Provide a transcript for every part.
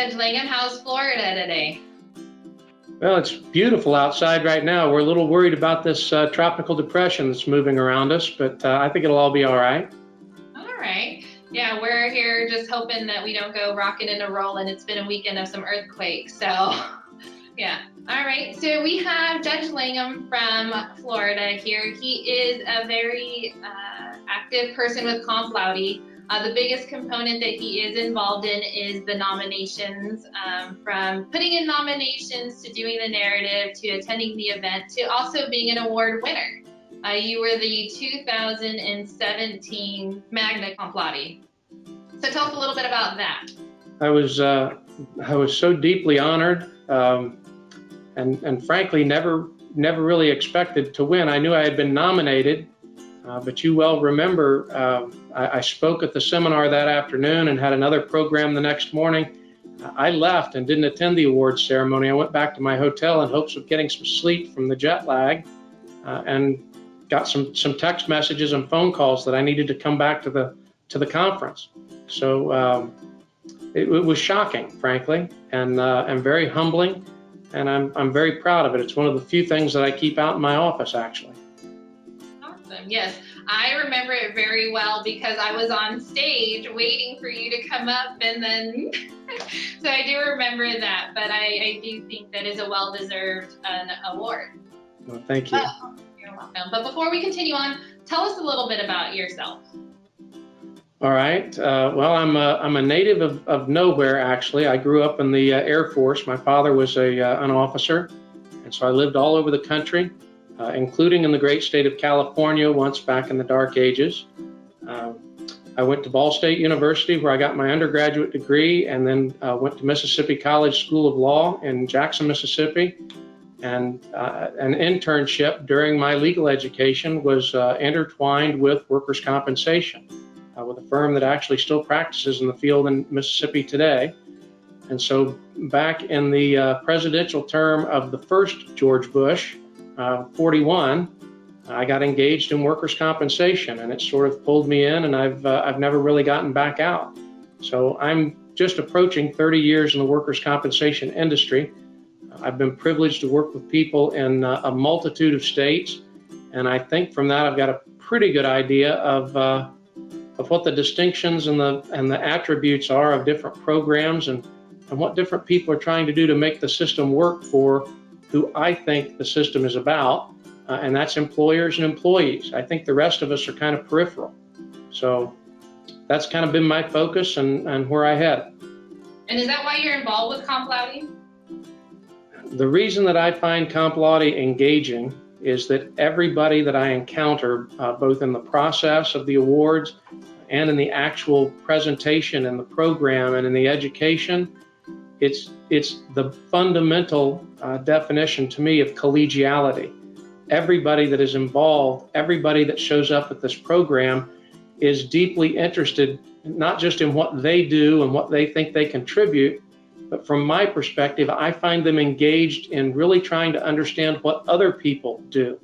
Judge Langham, how's Florida today? Well, it's beautiful outside right now. We're a little worried about this tropical depression that's moving around us, but I think it'll all be all right. All right. Yeah, we're here just hoping that we don't go rocking and rolling. It's been a weekend of some earthquakes, so yeah. All right, so we have Judge Langham from Florida here. He is a very active person with Comp Laude. The biggest component that he is involved in is the nominations, from putting in nominations to doing the narrative to attending the event to also being an award winner. You were the 2017 Magna Comp Laude. So tell us a little bit about that. I was so deeply honored, and frankly never really expected to win. I knew I had been nominated. But you well remember, I spoke at the seminar that afternoon and had another program the next morning. I left and didn't attend the awards ceremony. I went back to my hotel in hopes of getting some sleep from the jet lag, and got some text messages and phone calls that I needed to come back to the conference. So it was shocking, frankly, and very humbling, and I'm very proud of it. It's one of the few things that I keep out in my office, actually. Yes, I remember it very well because I was on stage waiting for you to come up, and then so I do remember that, but I do think that is a well-deserved award. Well, thank you. You're welcome. But before we continue on, tell us a little bit about yourself. All right. Well, I'm a native of nowhere, actually. I grew up in the Air Force. My father was an officer, and so I lived all over the country. Including in the great state of California once back in the dark ages. I went to Ball State University where I got my undergraduate degree, and then went to Mississippi College School of Law in Jackson, Mississippi. And an internship during my legal education was intertwined with workers' compensation with a firm that actually still practices in the field in Mississippi today. And so back in the presidential term of the first George Bush, 41, I got engaged in workers' compensation, and it sort of pulled me in, and I've never really gotten back out. So I'm just approaching 30 years in the workers' compensation industry. I've been privileged to work with people in a multitude of states, and I think from that I've got a pretty good idea of what the distinctions and the attributes are of different programs, and what different people are trying to do to make the system work for who I think the system is about, and that's employers and employees. I think the rest of us are kind of peripheral. So that's kind of been my focus and where I head. And is that why you're involved with Comp Laude? The reason that I find Comp Laude engaging is that everybody that I encounter, both in the process of the awards and in the actual presentation and the program and in the education, it's the fundamental definition to me of collegiality. Everybody that is involved, everybody that shows up at this program is deeply interested, not just in what they do and what they think they contribute, but from my perspective, I find them engaged in really trying to understand what other people do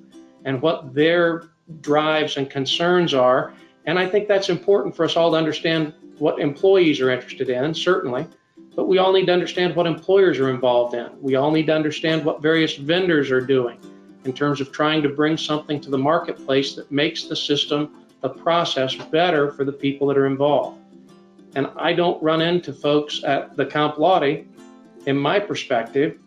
and what their drives and concerns are. And I think that's important for us all to understand what employees are interested in, certainly. But we all need to understand what employers are involved in. We all need to understand what various vendors are doing in terms of trying to bring something to the marketplace that makes the system, the process better for the people that are involved. And I don't run into folks at the Comp Laude, in my perspective,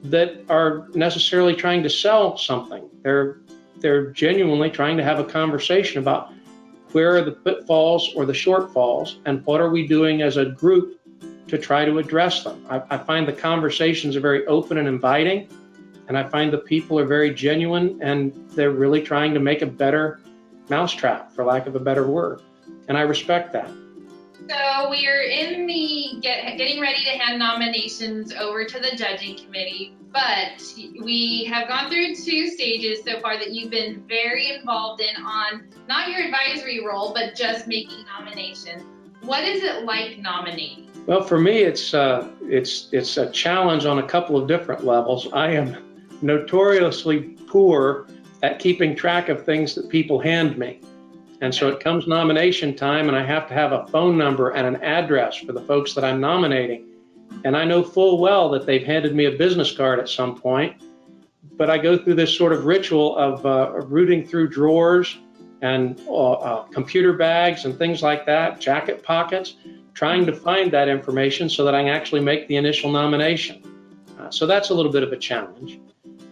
that are necessarily trying to sell something. They're genuinely trying to have a conversation about where are the pitfalls or the shortfalls, and what are we doing as a group to try to address them. I find the conversations are very open and inviting, and I find the people are very genuine, and they're really trying to make a better mousetrap, for lack of a better word. And I respect that. So we are in the getting ready to hand nominations over to the judging committee, but we have gone through 2 stages so far that you've been very involved in, on not your advisory role, but just making nominations. What is it like nominating? Well, for me, it's a challenge on a couple of different levels. I am notoriously poor at keeping track of things that people hand me. And so it comes nomination time, and I have to have a phone number and an address for the folks that I'm nominating. And I know full well that they've handed me a business card at some point, but I go through this sort of ritual of rooting through drawers and computer bags and things like that, jacket pockets, trying to find that information so that I can actually make the initial nomination. So that's a little bit of a challenge.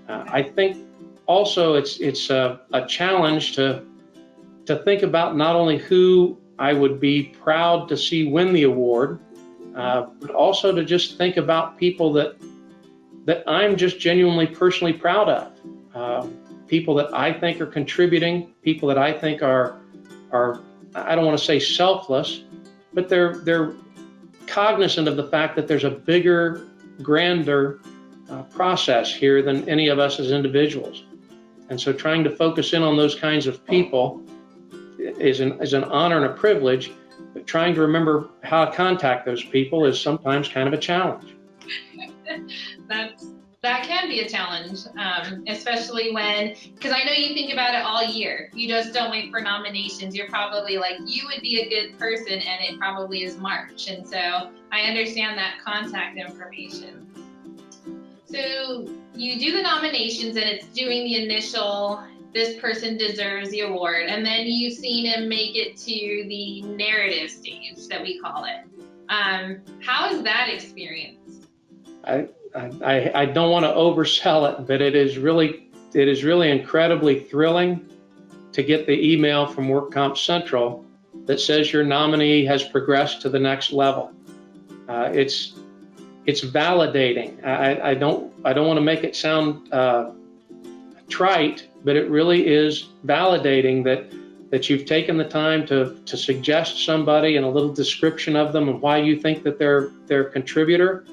I think also it's a challenge to think about not only who I would be proud to see win the award, but also to just think about people that I'm just genuinely personally proud of. People that I think are contributing, people that I think are I don't want to say selfless, but they're cognizant of the fact that there's a bigger, grander process here than any of us as individuals. And so trying to focus in on those kinds of people is an honor and a privilege, but trying to remember how to contact those people is sometimes kind of a challenge. That can be a challenge, especially because I know you think about it all year. You just don't wait for nominations. You're probably like, you would be a good person, and it probably is March. And so I understand that contact information. So you do the nominations, and it's doing the initial, this person deserves the award, and then you've seen him make it to the narrative stage that we call it. How is that experience? I don't want to oversell it, but it is really incredibly thrilling to get the email from WorkCompCentral that says your nominee has progressed to the next level. It's validating. I don't want to make it sound trite, but it really is validating that you've taken the time to suggest somebody and a little description of them and why you think that they're a contributor.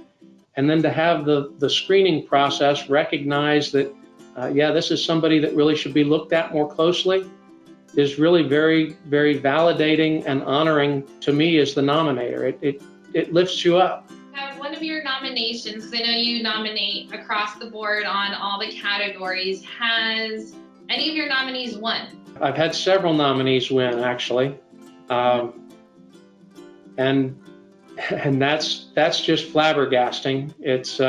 And then to have the screening process recognize that, this is somebody that really should be looked at more closely is really very, very validating and honoring to me as the nominator. It lifts you up. Have one of your nominations, because I know you nominate across the board on all the categories, has any of your nominees won? I've had several nominees win, actually. And that's just flabbergasting. It's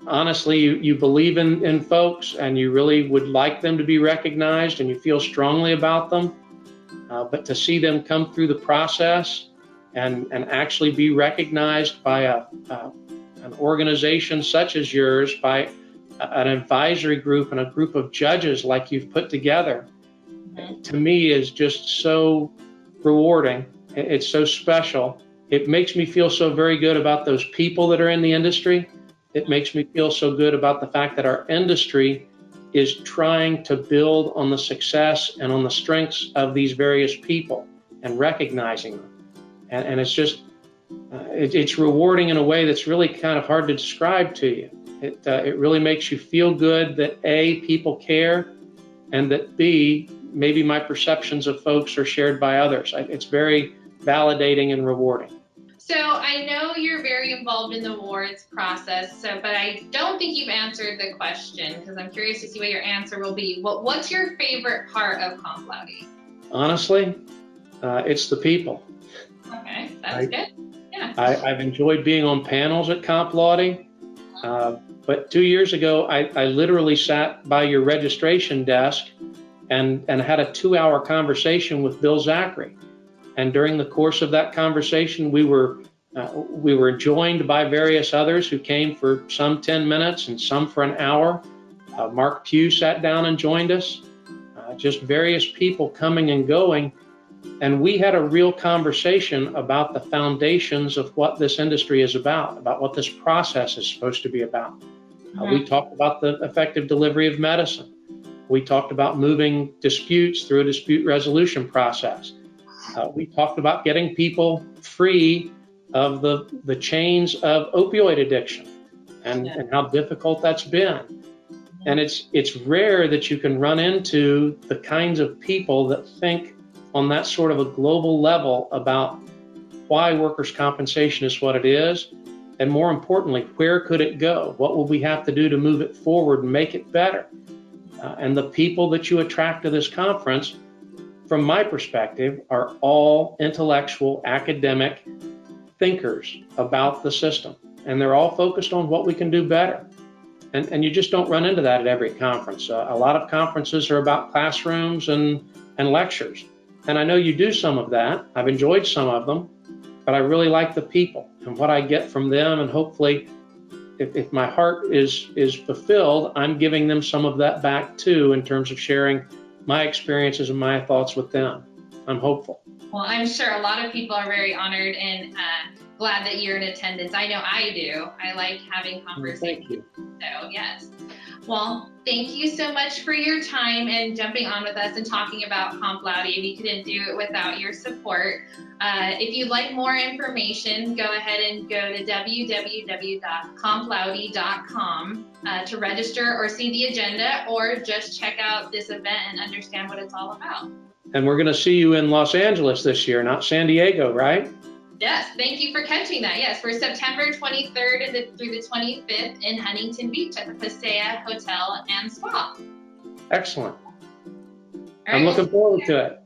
honestly, you believe in folks and you really would like them to be recognized and you feel strongly about them, but to see them come through the process and actually be recognized by an organization such as yours, by an advisory group and a group of judges like you've put together, to me is just so rewarding. It's so special. It makes me feel so very good about those people that are in the industry. It makes me feel so good about the fact that our industry is trying to build on the success and on the strengths of these various people and recognizing them. And it's just, it's rewarding in a way that's really kind of hard to describe to you. It really makes you feel good that A, people care, and that B, maybe my perceptions of folks are shared by others. It's very validating and rewarding. So I know you're very involved in the awards process, but I don't think you've answered the question because I'm curious to see what your answer will be. What's your favorite part of Comp Laude? Honestly, it's the people. Okay, that's good. Yeah. I've enjoyed being on panels at Comp Laude, but 2 years ago, I literally sat by your registration desk and had a 2-hour conversation with Bill Zachary. And during the course of that conversation, we were joined by various others who came for some 10 minutes and some for an hour. Mark Pugh sat down and joined us, just various people coming and going. And we had a real conversation about the foundations of what this industry is about what this process is supposed to be about. We talked about the effective delivery of medicine. We talked about moving disputes through a dispute resolution process. We talked about getting people free of the chains of opioid addiction and how difficult that's been. And it's rare that you can run into the kinds of people that think on that sort of a global level about why workers' compensation is what it is, and more importantly, where could it go? What will we have to do to move it forward and make it better? And the people that you attract to this conference, from my perspective, are all intellectual, academic thinkers about the system. and they're all focused on what we can do better. And you just don't run into that at every conference. A lot of conferences are about classrooms and lectures. And I know you do some of that. I've enjoyed some of them, but I really like the people and what I get from them. And hopefully, if my heart is fulfilled, I'm giving them some of that back too, in terms of sharing my experiences and my thoughts with them. I'm hopeful. Well, I'm sure a lot of people are very honored and glad that you're in attendance. I know I do. I like having conversations. Thank you. So yes. Well, thank you so much for your time and jumping on with us and talking about Comp Laude. We couldn't do it without your support. If you'd like more information, go ahead and go to www.complaude.com to register or see the agenda, or just check out this event and understand what it's all about. And we're going to see you in Los Angeles this year, not San Diego, right? Yes, thank you for catching that. Yes, we're September 23rd through the 25th in Huntington Beach at the Paseo Hotel and Spa. Excellent. All right, I'm looking forward to it.